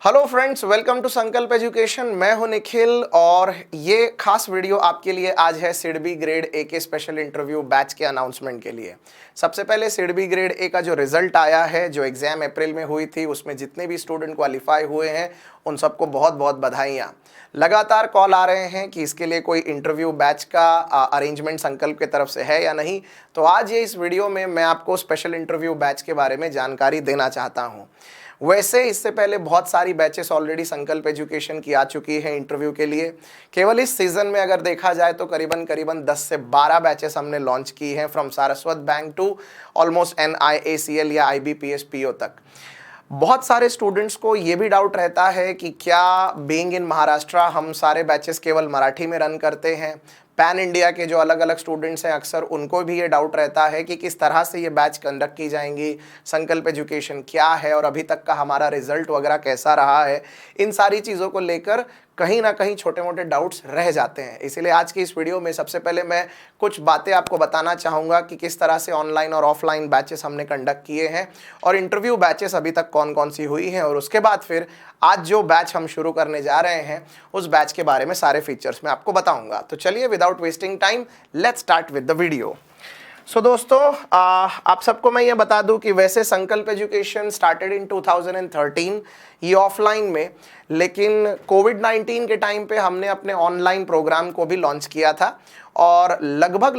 Hello friends, welcome to संकल्प education. मैं हूं निखिल और ये खास वीडियो आपके लिए आज है सिडबी ग्रेड ए के स्पेशल इंटरव्यू बैच के अनाउंसमेंट के लिए। सबसे पहले सिडबी ग्रेड ए का जो रिजल्ट आया है, जो एग्जाम अप्रैल में हुई थी, उसमें जितने भी स्टूडेंट क्वालिफाई हुए हैं उन सबको बहुत बहुत बधाइयाँ। लगातार कॉल आ रहे हैं कि इसके लिए कोई इंटरव्यू बैच का अरेंजमेंट संकल्प की तरफ से है या नहीं, तो आज ये इस वीडियो में मैं आपको स्पेशल इंटरव्यू बैच के बारे में जानकारी देना चाहता हूँ। वैसे इससे पहले बहुत सारी बैचेस ऑलरेडी संकल्प एजुकेशन की आ चुकी हैं इंटरव्यू के लिए। केवल इस सीजन में अगर देखा जाए तो करीबन 10 से 12 बैचेस हमने लॉन्च की हैं, from Saraswat bank to almost NIACL या IBPS PO तक। बहुत सारे स्टूडेंट्स को ये भी डाउट रहता है कि क्या बीइंग इन महाराष्ट्र हम सारे बैचेस केवल मराठी में रन करते हैं। पैन इंडिया के जो अलग अलग स्टूडेंट्स हैं, अक्सर उनको भी ये डाउट रहता है कि किस तरह से ये बैच कंडक्ट की जाएंगी, संकल्प एजुकेशन क्या है और अभी तक का हमारा रिजल्ट वगैरह कैसा रहा है। इन सारी चीज़ों को लेकर कहीं ना कहीं छोटे मोटे डाउट्स रह जाते हैं। इसीलिए आज की इस वीडियो में सबसे पहले मैं कुछ बातें आपको बताना चाहूँगा कि किस तरह से ऑनलाइन और ऑफलाइन बैचेस हमने कंडक्ट किए हैं और इंटरव्यू बैचेस अभी तक कौन कौन सी हुई हैं, और उसके बाद फिर आज जो बैच हम शुरू करने जा रहे हैं उस बैच के बारे में सारे फीचर्स मैं आपको बताऊंगा। तो चलिए without wasting time let's start with the video. So दोस्तों, आप सबको मैं ये बता दूं कि वैसे संकल्प एजुकेशन स्टार्टेड इन 2013 ये ऑफलाइन में, लेकिन कोविड-19 के टाइम पे हमने अपने ऑनलाइन प्रोग्राम को भी लॉन्च किया था और लगभग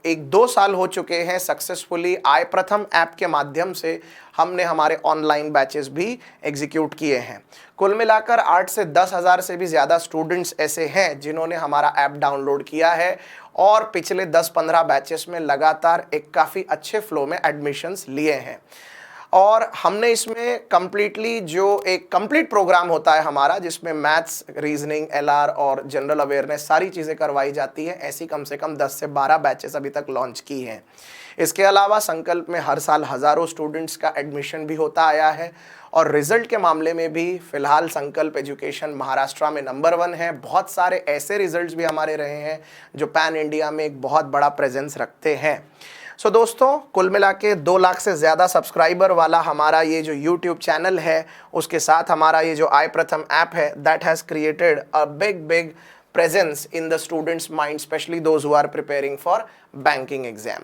1-2 साल हो चुके हैं सक्सेसफुली आई प्रथम ऐप के माध्यम से हमने हमारे ऑनलाइन बैचेस भी एग्जीक्यूट किए हैं। कुल मिलाकर 8 से 10 हज़ार से भी ज़्यादा स्टूडेंट्स ऐसे हैं जिन्होंने हमारा ऐप डाउनलोड किया है और पिछले 10-15 बैचेस में लगातार एक काफ़ी अच्छे फ्लो में एडमिशन्स लिए हैं। और हमने इसमें कम्प्लीटली जो एक कंप्लीट प्रोग्राम होता है हमारा, जिसमें मैथ्स, रीजनिंग, LR और जनरल अवेयरनेस सारी चीज़ें करवाई जाती हैं, ऐसी कम से कम 10 से 12 बैचेस अभी तक लॉन्च की हैं। इसके अलावा संकल्प में हर साल हज़ारों स्टूडेंट्स का एडमिशन भी होता आया है और रिजल्ट के मामले में भी फिलहाल संकल्प एजुकेशन महाराष्ट्र में नंबर 1 है। बहुत सारे ऐसे रिजल्ट्स भी हमारे रहे हैं जो पैन इंडिया में एक बहुत बड़ा प्रेजेंस रखते हैं। सो दोस्तों, कुल मिला के 2 लाख से ज़्यादा सब्सक्राइबर वाला हमारा ये जो यूट्यूब चैनल है, उसके साथ हमारा ये जो आई प्रथम ऐप है, that has created a big presence in the students mind, specially those who are preparing for banking exam.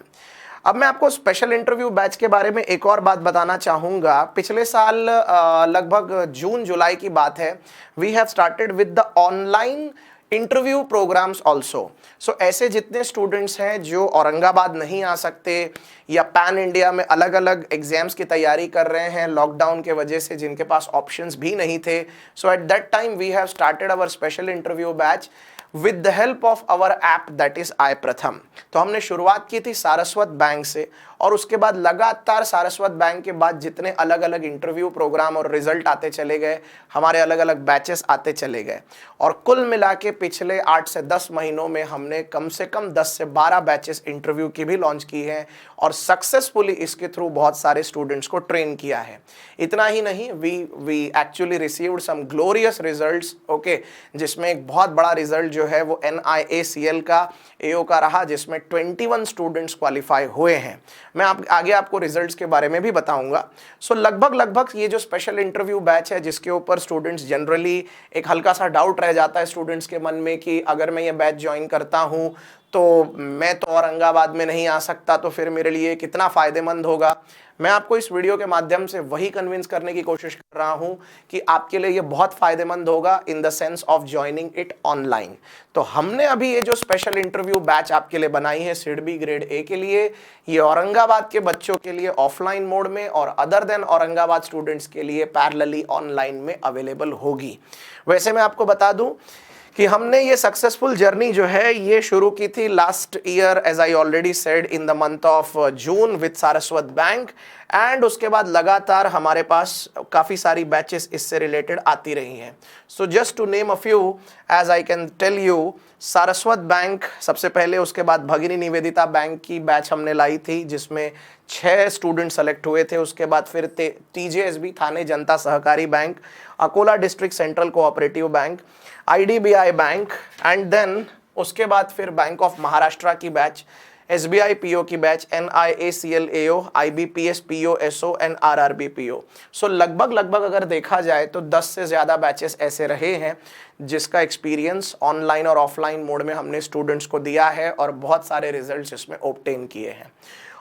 अब मैं आपको स्पेशल इंटरव्यू बैच के बारे में एक और बात बताना चाहूँगा। पिछले साल लगभग जून-जुलाई की बात है, we have started with the online interview programmes also. So ऐसे जितने स्टूडेंट्स हैं जो औरंगाबाद नहीं आ सकते या पैन इंडिया में अलग अलग एग्जाम्स की तैयारी कर रहे हैं लॉकडाउन के वजह से, जिनके पास ऑप्शंस भी नहीं थे, so at that time we have started our special interview batch with the help of our app that is I Pratham. तो हमने शुरुआत की थी सारस्वत बैंक से और उसके बाद लगातार सारस्वत बैंक के बाद जितने अलग अलग इंटरव्यू प्रोग्राम और रिजल्ट आते चले गए, हमारे अलग अलग बैचेस आते चले गए और कुल मिला के पिछले 8 से 10 महीनों में हमने कम से कम 10 से 12 बैचेस इंटरव्यू की भी लॉन्च की हैं और सक्सेसफुली इसके थ्रू बहुत सारे स्टूडेंट्स को ट्रेन किया है। इतना ही नहीं, we actually received some glorious results, okay, जिसमें एक बहुत बड़ा रिजल्ट जो है वो NIACL का AO का रहा, जिसमें 21 स्टूडेंट्स क्वालिफाई हुए हैं। मैं आगे आपको रिजल्ट्स के बारे में भी बताऊंगा। सो लगभग ये जो स्पेशल इंटरव्यू बैच है, जिसके ऊपर स्टूडेंट्स जनरली एक हल्का सा डाउट रह जाता है स्टूडेंट्स के मन में कि अगर मैं ये बैच ज्वाइन करता हूँ तो मैं तो औरंगाबाद में नहीं आ सकता, तो फिर मेरे लिए कितना फ़ायदेमंद होगा। मैं आपको इस वीडियो के माध्यम से वही कन्विंस करने की कोशिश कर रहा हूं कि आपके लिए ये बहुत फ़ायदेमंद होगा in the sense of joining it online. तो हमने अभी ये जो स्पेशल इंटरव्यू बैच आपके लिए बनाई है सिडबी ग्रेड ए के लिए, ये औरंगाबाद के बच्चों के लिए ऑफलाइन मोड में और अदर देन औरंगाबाद स्टूडेंट्स के लिए पैरेलली ऑनलाइन में अवेलेबल होगी। वैसे मैं आपको बता दूं कि हमने ये सक्सेसफुल जर्नी जो है ये शुरू की थी last year, as I already said, in the month of June with Saraswat bank, and उसके बाद लगातार हमारे पास काफ़ी सारी बैचेस इससे रिलेटेड आती रही हैं। So just to name a few, as I can tell you, Saraswat bank सबसे पहले, उसके बाद भगिनी निवेदिता बैंक की बैच हमने लाई थी जिसमें 6 स्टूडेंट सेलेक्ट हुए थे। उसके बाद फिर TJSB Thane Janata Sahakari bank, Akola district central cooperative bank, IDBI bank, and then उसके बाद फिर बैंक ऑफ महाराष्ट्र की बैच, SBI PO की batch, NIACL AO, IBPS PO SO and RRB PO। सो लगभग अगर देखा जाए तो 10 से ज़्यादा बैचेस ऐसे रहे हैं जिसका एक्सपीरियंस ऑनलाइन और ऑफलाइन मोड में हमने स्टूडेंट्स को दिया है और बहुत सारे रिजल्ट्स इसमें ऑब्टेन किए हैं।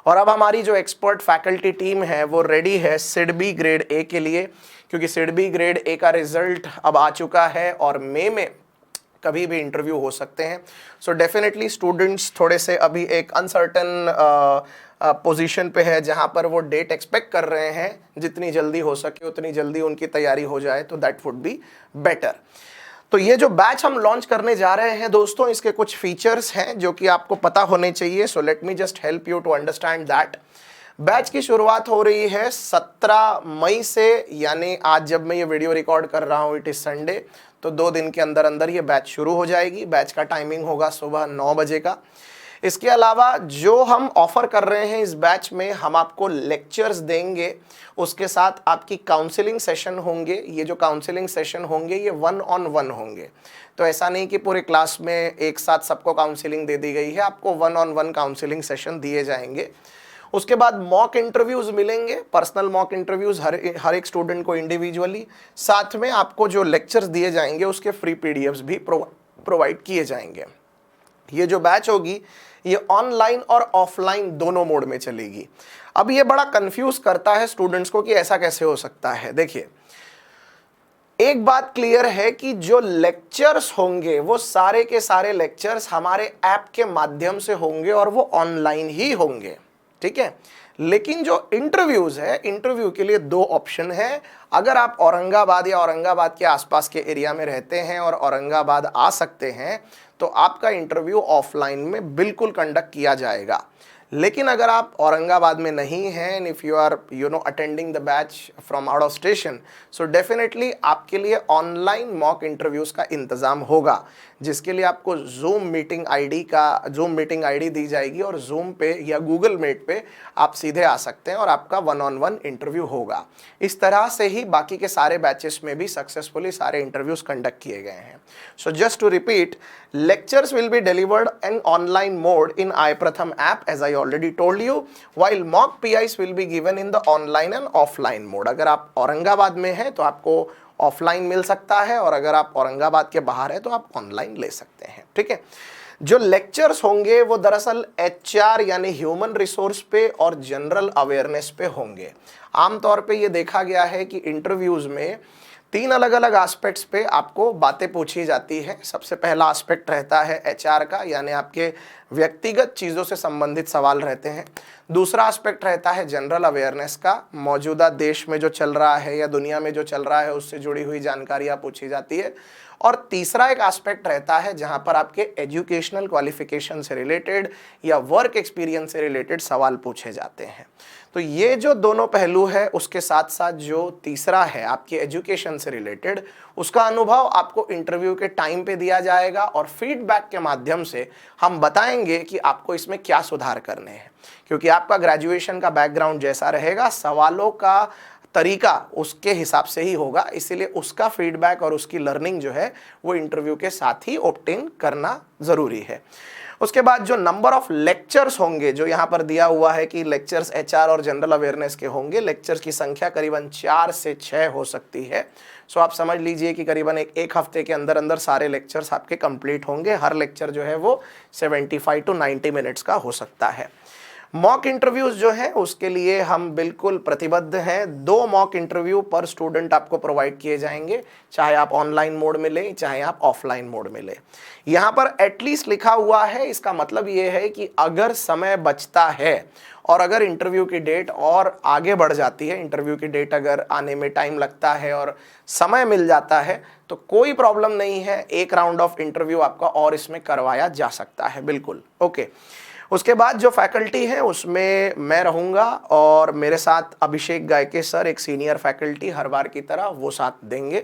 और अब हमारी जो एक्सपर्ट फैकल्टी टीम है वो रेडी है सिडबी ग्रेड ए के लिए, क्योंकि सिडबी ग्रेड ए का रिजल्ट अब आ चुका है और मई में कभी भी इंटरव्यू हो सकते हैं। सो डेफिनेटली स्टूडेंट्स थोड़े से अभी एक अनसर्टन पोजीशन पे है जहां पर वो डेट एक्सपेक्ट कर रहे हैं, जितनी जल्दी हो सके उतनी जल्दी उनकी तैयारी हो जाए तो दैट वुड बी बेटर। तो ये जो बैच हम लॉन्च करने जा रहे हैं दोस्तों, इसके कुछ फीचर्स हैं जो कि आपको पता होने चाहिए। So let me just help you to understand that. Batch की शुरुआत हो रही है 17 मई से, यानी आज जब मैं ये वीडियो रिकॉर्ड कर रहा हूँ इट इज संडे, तो 2 दिन के अंदर अंदर ये बैच शुरू हो जाएगी। बैच का टाइमिंग होगा सुबह 9 बजे का। इसके अलावा जो हम ऑफर कर रहे हैं इस बैच में, हम आपको लेक्चर्स देंगे, उसके साथ आपकी काउंसलिंग सेशन होंगे। ये जो काउंसलिंग सेशन होंगे ये 1-on-1 होंगे, तो ऐसा नहीं कि पूरे क्लास में एक साथ सबको काउंसलिंग दे दी गई है, आपको 1-on-1 काउंसलिंग सेशन दिए जाएंगे। उसके बाद मॉक इंटरव्यूज मिलेंगे, पर्सनल मॉक इंटरव्यूज हर एक स्टूडेंट को इंडिविजुअली। साथ में आपको जो लेक्चर्स दिए जाएंगे उसके फ्री पीडीएफ्स भी प्रोवाइड किए जाएंगे। ये जो बैच होगी ये ऑनलाइन और ऑफलाइन दोनों मोड में चलेगी। अब ये बड़ा कंफ्यूज करता है स्टूडेंट्स को कि ऐसा कैसे हो सकता है। देखिए, एक बात क्लियर है कि जो लेक्चर्स होंगे वो सारे के सारे लेक्चर्स हमारे ऐप के माध्यम से होंगे और वो ऑनलाइन ही होंगे, ठीक है। लेकिन जो इंटरव्यूज है, इंटरव्यू के लिए 2 ऑप्शन है। अगर आप औरंगाबाद या औरंगाबाद के आसपास के एरिया में रहते हैं और औरंगाबाद आ सकते हैं तो आपका इंटरव्यू ऑफलाइन में बिल्कुल कंडक्ट किया जाएगा। लेकिन अगर आप औरंगाबाद में नहीं हैं, if you are attending the batch from out of station, so definitely आपके लिए ऑनलाइन मॉक इंटरव्यूज का इंतजाम होगा, जिसके लिए आपको जूम मीटिंग आईडी दी जाएगी और जूम पे या गूगल मीट पे आप सीधे आ सकते हैं और आपका 1-on-1 इंटरव्यू होगा। इस तरह से ही बाकी के सारे बैचेस में भी सक्सेसफुली सारे इंटरव्यूज कंडक्ट किए गए हैं। So just to repeat, lectures will be delivered in online mode in iPratham app as I already told you, while mock PIs will be given in the online and offline mode। अगर आप औरंगाबाद में हैं तो आपको offline मिल सकता है और अगर आप औरंगाबाद के बाहर है तो आप ऑनलाइन ले सकते हैं, ठीक है। जो लेक्चर्स होंगे वो दरअसल HR यानी ह्यूमन रिसोर्स पे और जनरल अवेयरनेस पे होंगे। आमतौर पे ये देखा गया है कि इंटरव्यूज में 3 अलग अलग एस्पेक्ट्स पे आपको बातें पूछी जाती है। सबसे पहला एस्पेक्ट रहता है HR का, यानी आपके व्यक्तिगत चीज़ों से संबंधित सवाल रहते हैं। दूसरा एस्पेक्ट रहता है जनरल अवेयरनेस का, मौजूदा देश में जो चल रहा है या दुनिया में जो चल रहा है उससे जुड़ी हुई जानकारियाँ पूछी जाती है। और तीसरा एक एस्पेक्ट रहता है जहाँ पर आपके एजुकेशनल क्वालिफिकेशन से रिलेटेड या वर्क एक्सपीरियंस से रिलेटेड सवाल पूछे जाते हैं। तो ये जो दोनों पहलू है, उसके साथ साथ जो तीसरा है आपके एजुकेशन से रिलेटेड, उसका अनुभव आपको इंटरव्यू के टाइम पे दिया जाएगा और फीडबैक के माध्यम से हम बताएंगे कि आपको इसमें क्या सुधार करने हैं। क्योंकि आपका ग्रेजुएशन का बैकग्राउंड जैसा रहेगा, सवालों का तरीका उसके हिसाब से ही होगा, इसीलिए उसका फीडबैक और उसकी लर्निंग जो है वो इंटरव्यू के साथ ही ऑब्टेन करना ज़रूरी है। उसके बाद जो नंबर ऑफ लेक्चर्स होंगे, जो यहाँ पर दिया हुआ है कि लेक्चर्स HR और जनरल अवेयरनेस के होंगे, लेक्चर्स की संख्या करीबन 4 से 6 हो सकती है। सो आप समझ लीजिए कि करीबन एक हफ्ते के अंदर अंदर सारे लेक्चर्स आपके कंप्लीट होंगे। हर लेक्चर जो है वो 75 to 90 मिनट्स का हो सकता है। मॉक इंटरव्यूज जो है उसके लिए हम बिल्कुल प्रतिबद्ध हैं। 2 मॉक इंटरव्यू पर स्टूडेंट आपको प्रोवाइड किए जाएंगे, चाहे आप ऑनलाइन मोड में लें चाहे आप ऑफलाइन मोड में लें। यहाँ पर एटलीस्ट लिखा हुआ है, इसका मतलब ये है कि अगर समय बचता है और अगर इंटरव्यू की डेट और आगे बढ़ जाती है, इंटरव्यू की डेट अगर आने में टाइम लगता है और समय मिल जाता है तो कोई प्रॉब्लम नहीं है, एक राउंड ऑफ इंटरव्यू आपका और इसमें करवाया जा सकता है, बिल्कुल ओके। उसके बाद जो फैकल्टी है उसमें मैं रहूँगा और मेरे साथ अभिषेक गायके सर, एक सीनियर फैकल्टी हर बार की तरह, वो साथ देंगे।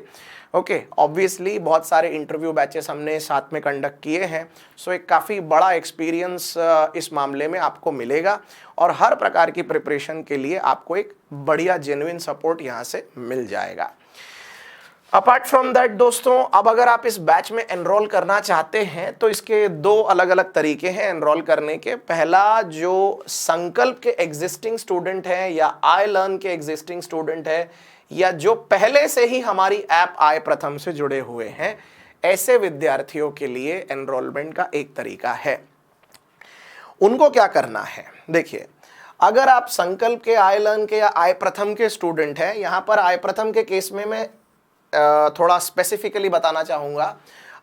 ओके, ऑब्वियसली बहुत सारे इंटरव्यू बैचेस हमने साथ में कंडक्ट किए हैं, सो एक काफ़ी बड़ा एक्सपीरियंस इस मामले में आपको मिलेगा और हर प्रकार की प्रिपरेशन के लिए आपको एक बढ़िया जेन्युइन सपोर्ट यहाँ से मिल जाएगा। अपार्ट फ्रॉम दैट दोस्तों, अब अगर आप इस बैच में एनरोल करना चाहते हैं तो इसके दो अलग अलग तरीके हैं एनरोल करने के। पहला, जो संकल्प के एग्जिस्टिंग स्टूडेंट है या आई लर्न के एग्जिस्टिंग स्टूडेंट है या जो पहले से ही हमारी ऐप आई प्रथम से जुड़े हुए हैं, ऐसे विद्यार्थियों के लिए एनरोलमेंट का एक तरीका है। उनको क्या करना है, देखिए, अगर आप संकल्प के, आई लर्न के या आई प्रथम के स्टूडेंट हैं, यहां पर आई प्रथम के केस में मैं थोड़ा स्पेसिफिकली बताना चाहूँगा,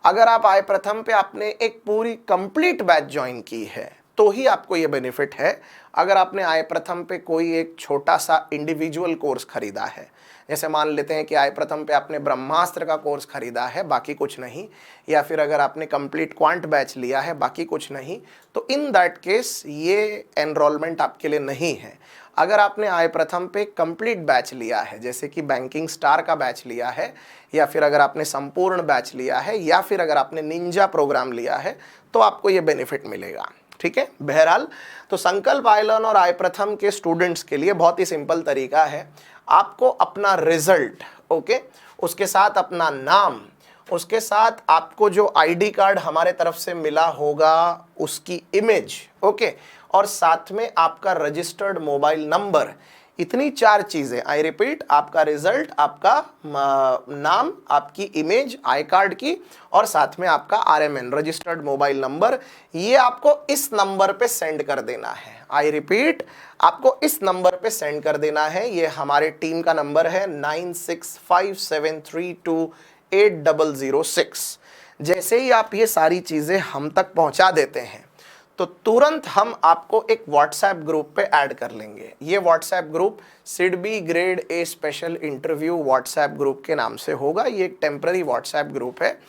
अगर आप आई प्रथम पे आपने एक पूरी कंप्लीट बैच ज्वाइन की है तो ही आपको ये बेनिफिट है। अगर आपने आई प्रथम पे कोई एक छोटा सा इंडिविजुअल कोर्स खरीदा है, जैसे मान लेते हैं कि आई प्रथम पे आपने ब्रह्मास्त्र का कोर्स खरीदा है, बाकी कुछ नहीं, या फिर अगर आपने कंप्लीट क्वांट बैच लिया है, बाकी कुछ नहीं, तो इन दैट केस ये एनरोलमेंट आपके लिए नहीं है। अगर आपने आई प्रथम पे कंप्लीट बैच लिया है, जैसे कि बैंकिंग स्टार का बैच लिया है, या फिर अगर आपने संपूर्ण बैच लिया है, या फिर अगर आपने निंजा प्रोग्राम लिया है, तो आपको ये बेनिफिट मिलेगा। ठीक है, बहरहाल तो संकल्प, आई लर्न और आई प्रथम के स्टूडेंट्स के लिए बहुत ही सिंपल तरीका है। आपको अपना रिजल्ट, ओके, उसके साथ अपना नाम, उसके साथ आपको जो आईडी कार्ड हमारे तरफ से मिला होगा उसकी इमेज, ओके, और साथ में आपका रजिस्टर्ड मोबाइल नंबर, इतनी चार चीजें, आई रिपीट, आपका रिजल्ट, आपका नाम, आपकी इमेज आई कार्ड की, और साथ में आपका आरएमएन रजिस्टर्ड मोबाइल नंबर, ये आपको इस नंबर पे सेंड कर देना है। आई रिपीट, आपको इस नंबर पे सेंड कर देना है। ये हमारे टीम का नंबर है 9657328006। जैसे ही आप ये सारी चीजें हम तक पहुंचा देते हैं तो तुरंत हम आपको एक व्हाट्सएप ग्रुप पे ऐड कर लेंगे। ये WhatsApp group SIDBI grade A special interview WhatsApp group के नाम से होगा। ये एक टेम्पररी व्हाट्सएप ग्रुप है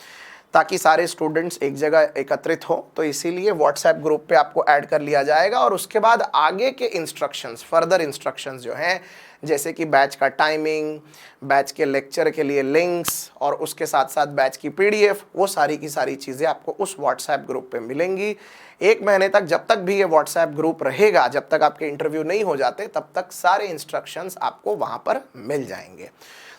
ताकि सारे स्टूडेंट्स एक जगह एकत्रित हो, तो इसीलिए व्हाट्सएप ग्रुप पे आपको ऐड कर लिया जाएगा। और उसके बाद आगे के इंस्ट्रक्शंस, फर्दर इंस्ट्रक्शंस जो हैं, जैसे कि बैच का टाइमिंग, बैच के लेक्चर के लिए लिंक्स, और उसके साथ साथ बैच की पीडीएफ, वो सारी की सारी चीज़ें आपको उस व्हाट्सएप ग्रुप पे मिलेंगी। 1 महीने तक जब तक भी ये व्हाट्सएप ग्रुप रहेगा, जब तक आपके इंटरव्यू नहीं हो जाते, तब तक सारे इंस्ट्रक्शंस आपको वहाँ पर मिल जाएंगे।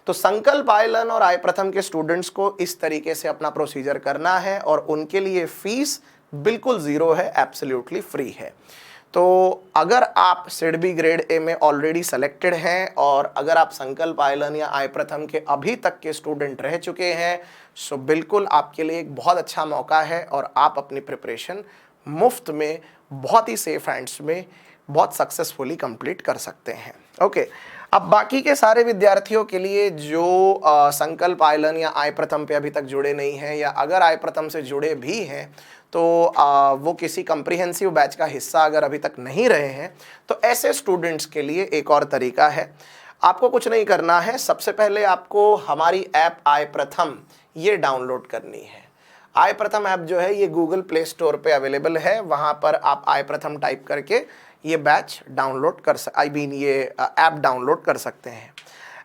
तो संकल्प, आई लर्न और आई प्रथम के स्टूडेंट्स को इस तरीके से अपना प्रोसीजर करना है, और उनके लिए फीस बिल्कुल ज़ीरो है, एब्सोल्युटली फ्री है। तो अगर आप सिडबी ग्रेड ए में ऑलरेडी सेलेक्टेड हैं, और अगर आप संकल्प, आई लर्न या आई प्रथम के अभी तक के स्टूडेंट रह चुके हैं, सो बिल्कुल आपके लिए एक बहुत अच्छा मौका है, और आप अपनी प्रिपरेशन मुफ्त में, बहुत ही सेफ हैंड्स में, बहुत सक्सेसफुली कंप्लीट कर सकते हैं। ओके, अब बाकी के सारे विद्यार्थियों के लिए जो संकल्प, आई लर्न या आई प्रथम पे अभी तक जुड़े नहीं हैं, या अगर आई प्रथम से जुड़े भी हैं तो वो किसी कम्प्रिहेंसिव बैच का हिस्सा अगर अभी तक नहीं रहे हैं, तो ऐसे स्टूडेंट्स के लिए एक और तरीका है। आपको कुछ नहीं करना है, सबसे पहले आपको हमारी ऐप आई प्रथम ये डाउनलोड करनी है। आई प्रथम ऐप जो है ये गूगल प्ले स्टोर पे अवेलेबल है, वहाँ पर आप आई प्रथम टाइप करके ये बैच डाउनलोड कर ये ऐप डाउनलोड कर सकते हैं।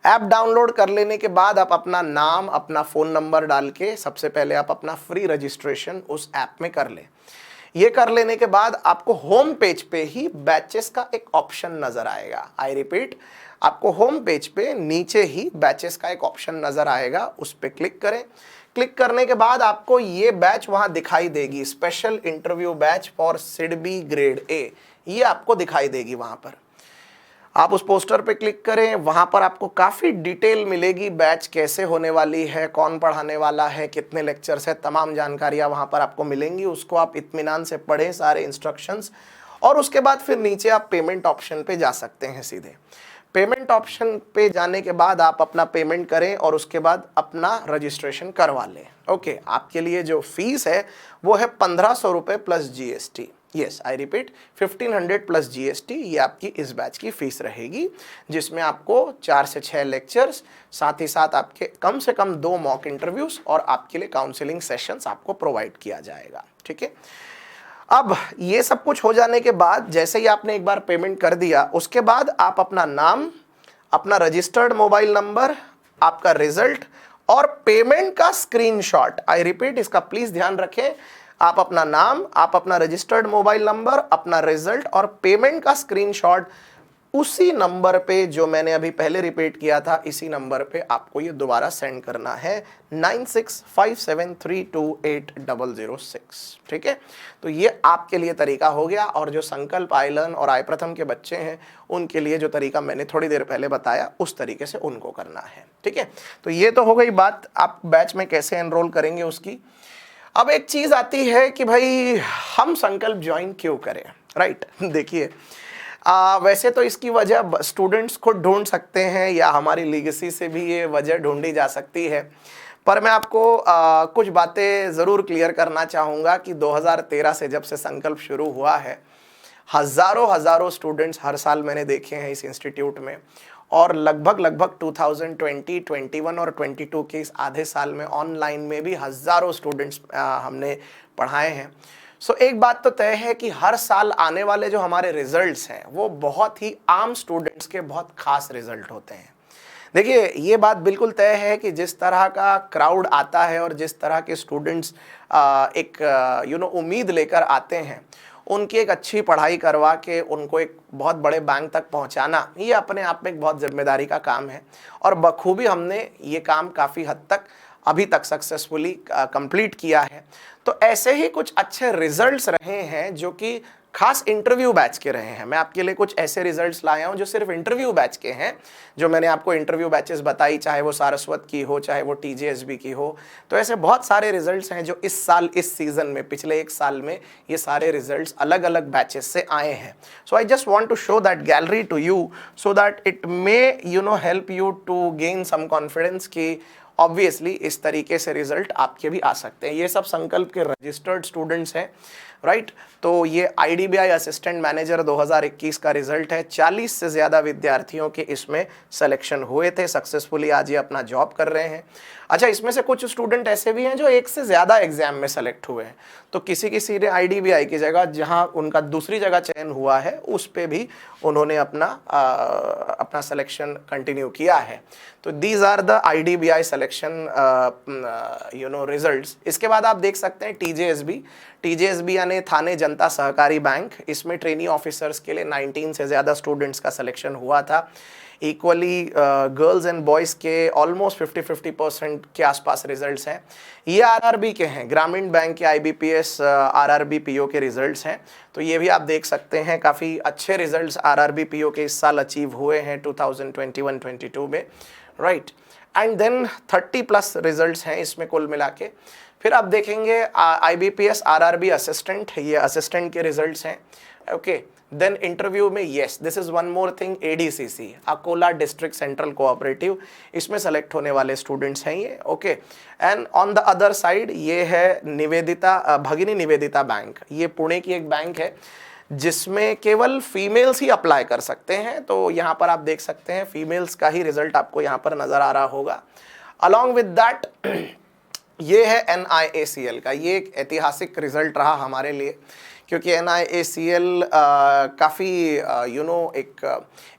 ऐप डाउनलोड कर लेने के बाद आप अपना नाम, अपना फ़ोन नंबर डाल के सबसे पहले आप अपना फ्री रजिस्ट्रेशन उस ऐप में कर लें। ये कर लेने के बाद आपको होम पेज पे ही बैचेस का एक ऑप्शन नज़र आएगा। आई रिपीट, आपको होम पेज पे नीचे ही बैचेस का एक ऑप्शन नज़र आएगा, उस पर क्लिक करें। क्लिक करने के बाद आपको ये बैच वहाँ दिखाई देगी, special interview batch for SIDBI grade A, ये आपको दिखाई देगी वहाँ पर। आप उस पोस्टर पे क्लिक करें, वहाँ पर आपको काफ़ी डिटेल मिलेगी, बैच कैसे होने वाली है, कौन पढ़ाने वाला है, कितने लेक्चर्स है, तमाम जानकारियाँ वहाँ पर आपको मिलेंगी। उसको आप इत्मीनान से पढ़ें, सारे इंस्ट्रक्शंस, और उसके बाद फिर नीचे आप पेमेंट ऑप्शन पे जा सकते हैं। सीधे पेमेंट ऑप्शन पे जाने के बाद आप अपना पेमेंट करें और उसके बाद अपना रजिस्ट्रेशन करवा लें। ओके, आपके लिए जो फीस है वो है 1500 रुपये plus GST. Yes, I repeat, 1500 plus GST, ये आपकी इस बैच की फ़ीस रहेगी, जिसमें आपको 4 से 6 लेक्चर्स, साथ ही साथ आपके कम से कम 2 मॉक इंटरव्यूज़ और आपके लिए काउंसलिंग सेशंस आपको प्रोवाइड किया जाएगा। ठीक है, अब ये सब कुछ हो जाने के बाद, जैसे ही आपने एक बार पेमेंट कर दिया, उसके बाद आप अपना नाम, अपना रजिस्टर्ड मोबाइल नंबर, आपका रिजल्ट और पेमेंट का स्क्रीनशॉट, आई रिपीट, इसका प्लीज़ ध्यान रखें, आप अपना नाम, आप अपना रजिस्टर्ड मोबाइल नंबर, अपना रिजल्ट और पेमेंट का स्क्रीनशॉट उसी नंबर पे जो मैंने अभी पहले रिपीट किया था, इसी नंबर पे आपको ये दोबारा सेंड करना है 9657328006। ठीक है, तो ये आपके लिए तरीका हो गया। और जो संकल्प, आई लर्न और आई प्रथम के बच्चे हैं उनके लिए जो तरीका मैंने थोड़ी देर पहले बताया उस तरीके से उनको करना है। ठीक है, तो ये तो हो गई बात आप बैच में कैसे एनरोल करेंगे उसकी। अब एक चीज आती है कि भाई हम संकल्प ज्वाइन क्यों करें, राइट? देखिए, वैसे तो इसकी वजह स्टूडेंट्स खुद ढूंढ सकते हैं या हमारी लीगेसी से भी ये वजह ढूंढी जा सकती है, पर मैं आपको कुछ बातें ज़रूर क्लियर करना चाहूँगा कि 2013 से जब से संकल्प शुरू हुआ है, हज़ारों स्टूडेंट्स हर साल मैंने देखे हैं इस इंस्टीट्यूट में, और लगभग 2020, 21 और 22 के इस आधे साल में ऑनलाइन में भी हज़ारों स्टूडेंट्स हमने पढ़ाए हैं। सो एक बात तो तय है कि हर साल आने वाले जो हमारे रिजल्ट्स हैं वो बहुत ही आम स्टूडेंट्स के बहुत खास रिजल्ट होते हैं। देखिए, ये बात बिल्कुल तय है कि जिस तरह का क्राउड आता है और जिस तरह के स्टूडेंट्स एक उम्मीद लेकर आते हैं, उनकी एक अच्छी पढ़ाई करवा के उनको एक बहुत बड़े बैंक तक पहुंचाना, ये अपने आप में एक बहुत जिम्मेदारी का काम है। और बखूबी हमने ये काम काफ़ी हद तक अभी तक सक्सेसफुली कंप्लीट किया है। तो ऐसे ही कुछ अच्छे रिजल्ट्स रहे हैं जो कि खास इंटरव्यू बैच के रहे हैं। मैं आपके लिए कुछ ऐसे रिजल्ट्स लाया हूं जो सिर्फ इंटरव्यू बैच के हैं, जो मैंने आपको इंटरव्यू बैचेस बताई, चाहे वो सारस्वत की हो, चाहे वो टीजेएसबी की हो। तो ऐसे बहुत सारे रिजल्ट्स हैं जो इस साल, इस सीजन में, पिछले एक साल में ये सारे रिजल्ट्स अलग अलग बैचेस से आए हैं। So I just want to show that gallery to you so that it may help you to gain some confidence कि ऑब्वियसली इस तरीके से रिजल्ट आपके भी आ सकते हैं। ये सब संकल्प के रजिस्टर्ड स्टूडेंट्स हैं, राइट? तो ये IDBI असिस्टेंट मैनेजर 2021 का रिजल्ट है। 40 से ज़्यादा विद्यार्थियों के इसमें सिलेक्शन हुए थे सक्सेसफुली, आज ये अपना जॉब कर रहे हैं। अच्छा, इसमें से कुछ स्टूडेंट ऐसे भी हैं जो एक से ज़्यादा एग्जाम में सेलेक्ट हुए हैं, तो किसी ने IDBI की जगह, जहां उनका दूसरी जगह चयन हुआ है, उस पे भी उन्होंने अपना सिलेक्शन कंटिन्यू किया है। तो these are the IDBI selection results. इसके बाद आप देख सकते हैं TJSB यानी थाने जनता सहकारी बैंक, इसमें ट्रेनी ऑफिसर्स के लिए 19 से ज़्यादा स्टूडेंट्स का सिलेक्शन हुआ था। इक्वली गर्ल्स एंड बॉयज़ के ऑलमोस्ट 50-50% के आसपास रिजल्ट्स हैं। ये RRB के हैं, ग्रामीण बैंक के IBPS RRB PO के रिजल्ट्स हैं। तो ये भी आप देख सकते हैं, काफ़ी अच्छे रिजल्ट्स RRB PO के इस साल अचीव हुए हैं 2021-22 में, राइट? एंड देन 30+ रिजल्ट्स हैं इसमें कुल मिला के। फिर आप देखेंगे IBPS RRB असिस्टेंट, ये असिस्टेंट के रिजल्ट्स हैं, ओके। देन इंटरव्यू में, yes, this is one more thing, ADCC Akola district central cooperative, इसमें सेलेक्ट होने वाले स्टूडेंट्स हैं ये, okay. And on the other side ये है भगिनी निवेदिता बैंक, ये पुणे की एक बैंक है जिसमें केवल फीमेल्स ही अप्लाई कर सकते हैं। तो यहाँ पर आप देख सकते हैं फीमेल्स का ही रिजल्ट आपको यहाँ पर नज़र आ रहा होगा। अलॉन्ग विद दैट ये है NIACL का, ये एक ऐतिहासिक रिजल्ट रहा हमारे लिए, क्योंकि NIACL काफ़ी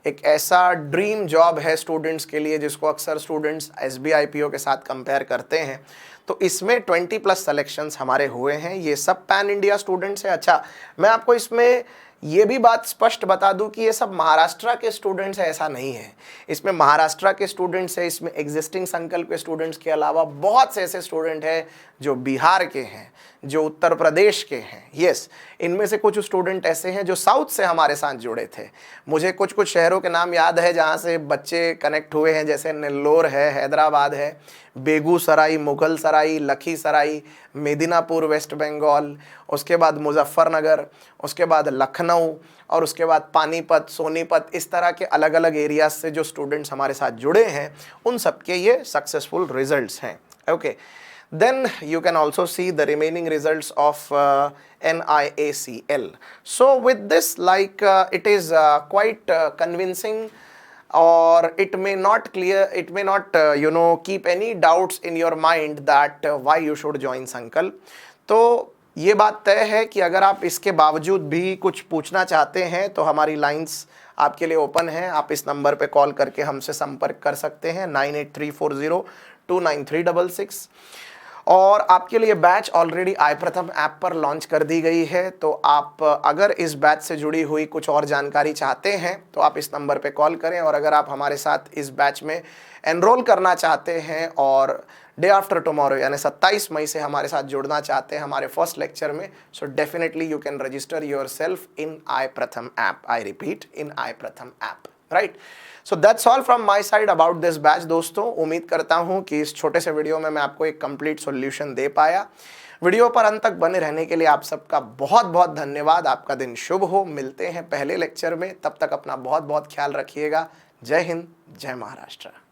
एक ऐसा ड्रीम जॉब है स्टूडेंट्स के लिए जिसको अक्सर स्टूडेंट्स SBI PO के साथ कंपेयर करते हैं। तो इसमें 20+ सिलेक्शंस हमारे हुए हैं, ये सब पैन इंडिया स्टूडेंट्स हैं। अच्छा, मैं आपको इसमें ये भी बात स्पष्ट बता दूं कि ये सब महाराष्ट्र के स्टूडेंट्स हैं, ऐसा नहीं है। इसमें महाराष्ट्र के स्टूडेंट्स हैं, इसमें एग्जिस्टिंग संकल्प के स्टूडेंट्स के अलावा बहुत से ऐसे स्टूडेंट हैं जो बिहार के हैं, जो उत्तर प्रदेश के हैं, यस। इनमें से कुछ स्टूडेंट ऐसे हैं जो साउथ से हमारे साथ जुड़े थे। मुझे कुछ शहरों के नाम याद है जहाँ से बच्चे कनेक्ट हुए हैं, जैसे नेल्लोर है, हैदराबाद है, बेगूसराय, मुगलसराय, लखीसराय, मेदिनीपुर वेस्ट बंगाल, उसके बाद मुजफ्फरनगर, उसके बाद लखनऊ, और उसके बाद पानीपत, सोनीपत, इस तरह के अलग अलग एरियाज से जो स्टूडेंट्स हमारे साथ जुड़े हैं, उन सब के ये सक्सेसफुल रिजल्ट्स हैं, okay. Then you can also see the remaining results of NIACL. So with this, it is quite convincing, or it may not keep any doubts in your mind that why you should join संकल्प। तो ये बात तय है कि अगर आप इसके बावजूद भी कुछ पूछना चाहते हैं तो हमारी लाइंस आपके लिए ओपन है। आप इस नंबर पे कॉल करके हमसे संपर्क कर सकते हैं, 983402936। और आपके लिए batch already I Pratham app पर लॉन्च कर दी गई है। तो आप अगर इस बैच से जुड़ी हुई कुछ और जानकारी चाहते हैं तो आप इस नंबर पे कॉल करें, और अगर आप हमारे साथ इस बैच में एनरोल करना चाहते हैं और डे आफ्टर टुमारो यानी 27 मई से हमारे साथ जुड़ना चाहते हैं हमारे फर्स्ट लेक्चर में, so definitely you can register yourself in I Pratham app. I repeat, in I Pratham app, right. So that's all from my side about this batch. दोस्तों, उम्मीद करता हूं कि इस छोटे से वीडियो में मैं आपको एक कंप्लीट सॉल्यूशन दे पाया। वीडियो पर अंत तक बने रहने के लिए आप सबका बहुत बहुत धन्यवाद। आपका दिन शुभ हो। मिलते हैं पहले लेक्चर में, तब तक अपना बहुत बहुत ख्याल रखिएगा। जय हिंद, जय महाराष्ट्र।